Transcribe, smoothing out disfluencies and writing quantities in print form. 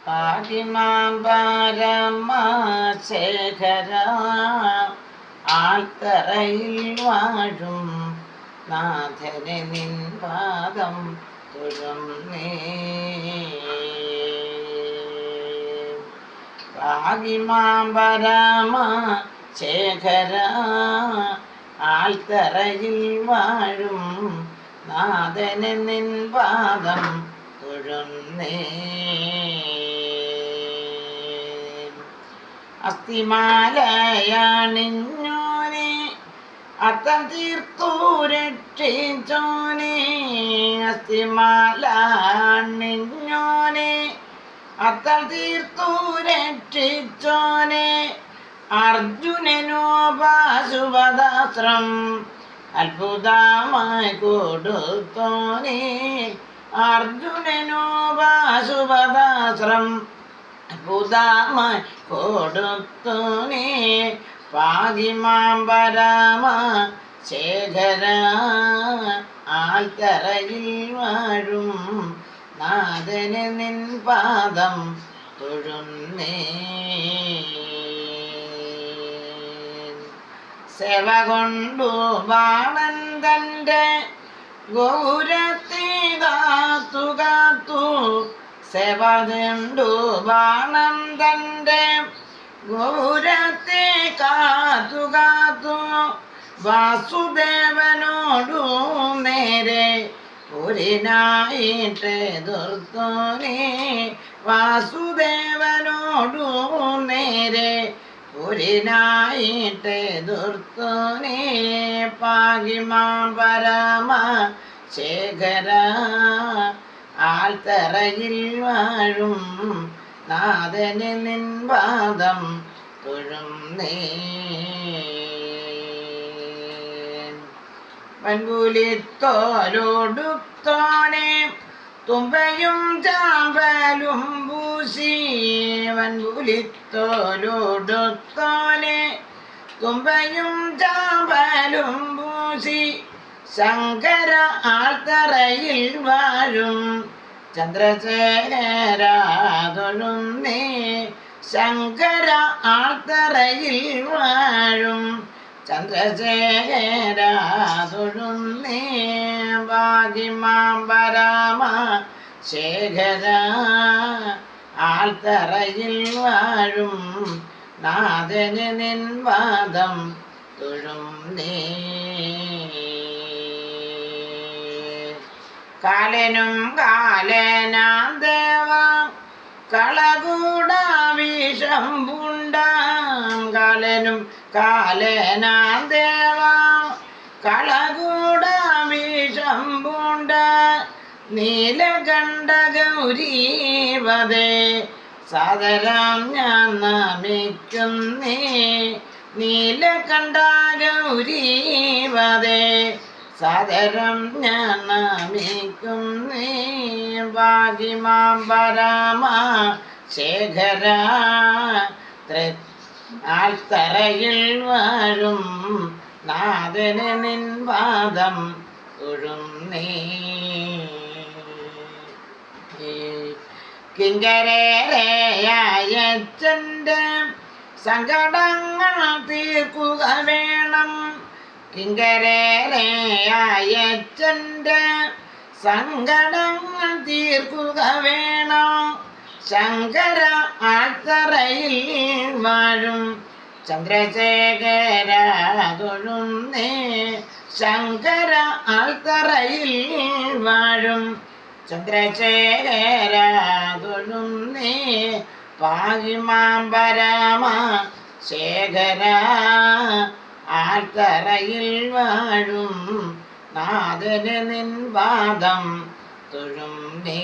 ആദിമാപരമശേഖര ആൽത്തറയിൽ വാഴും നാഥനെ നിൻ പാദം തുഴന്നേ. ആദിമാപരമശേഖര ആൽത്തറയിൽ വാഴും നാഥനെ നിൻ പാദം തുഴന്നേ. അസ്ഥിമാലയണിഞ്ഞോനെ അത്തം തീർത്തു രക്ഷിച്ചോനെ. അസ്ഥിമാലണിഞ്ഞോനെ അത്തം തീർത്തു രക്ഷിച്ചോനെ. അർജുനനോ പാശുപതാസ്ത്രം അത്ഭുതമായി കൊടുത്തോനെ. അർജുനനോ പാശുപതാസ്ത്രം അത്ഭുതമായി കൊടുത്തോനെ. പാകിമാംബരമശേഖര ആൽത്തറയിൽ വാഴും നാഥനെ നിൻ പാദം തൊഴുന്നേ. സേവ കൊണ്ടു ബാണൻ തൻ്റെ ഗൗരത്തെ കാത്തു കാത്തു. സേവ കൊണ്ടു ബാണൻ തൻ്റെ ഗൗരത്തെ കാത്തു കാത്തു. വാസുദേവനോടു നേരെ ഒരിനായിട്ട് എതിർത്തോനെ. വാസുദേവനോടു നേരെ ഒരിനായിട്ട് എതിർത്തോനെ. പാകിമാംബരമശേഖര ആൽത്തറയിൽ വാഴും നാഥനെ നിൻ പാദം തൊഴുന്നേ. വൻപുലിത്തോലോടുത്തോനെ തുമ്പയും ചാമ്പലും പൂശി. വൻപുലിത്തോലോടുത്തോനെ തുമ്പയും ചാമ്പലും പൂശി. ശങ്കര ആൽത്തറയിൽ വാഴും ചന്ദ്രശേഖര തൊഴുന്നേ. ശങ്കര ആൽത്തറയിൽ വാഴും ചന്ദ്രശേഖര തൊഴുന്നേ. പാകിമാംബരമശേഖര ആൽത്തറയിൽ വാഴും നാഥനെ നിൻ പാദം തൊഴുന്നേ. കാലനും കാലനാം ദേവ കളകൂട വിഷം പൂണ്ടാം. കാലനും കാലനാം ദേവ കളകൂട വിഷം പൂണ്ട. നീലകണ്ഠ ഗൗരീപദേ സാദരം ഞാൻ നമിക്കുന്നേ. നീലകണ്ഠ ഗൗരീപദേ സാദരം ഞാൻ നമിക്കുന്നേ. പാകിമാംബരമശേഖര ആൽത്തറയിൽ വാഴും നാഥനെ നിൻ പാദം തൊഴുന്നേ. കിങ്കരേരയച്ചൻ്റെ സങ്കടങ്ങൾ തീർക്കുക വേണം. കിങ്കരേരയച്ചൻ്റെ സങ്കടങ്ങൾ തീർക്കുക വേണം. ശങ്കര ആൽത്തറയിൽ വാഴും ചന്ദ്രശേഖര തൊഴുന്നേ. ശങ്കര ആൽത്തറയിൽ വാഴും ചന്ദ്രശേഖര തൊഴുന്നേ. പാകിമാംബരമശേഖര ആൽത്തറയിൽ വാഴും നാഥനെ നിൻ പാദം തൊഴുന്നേ.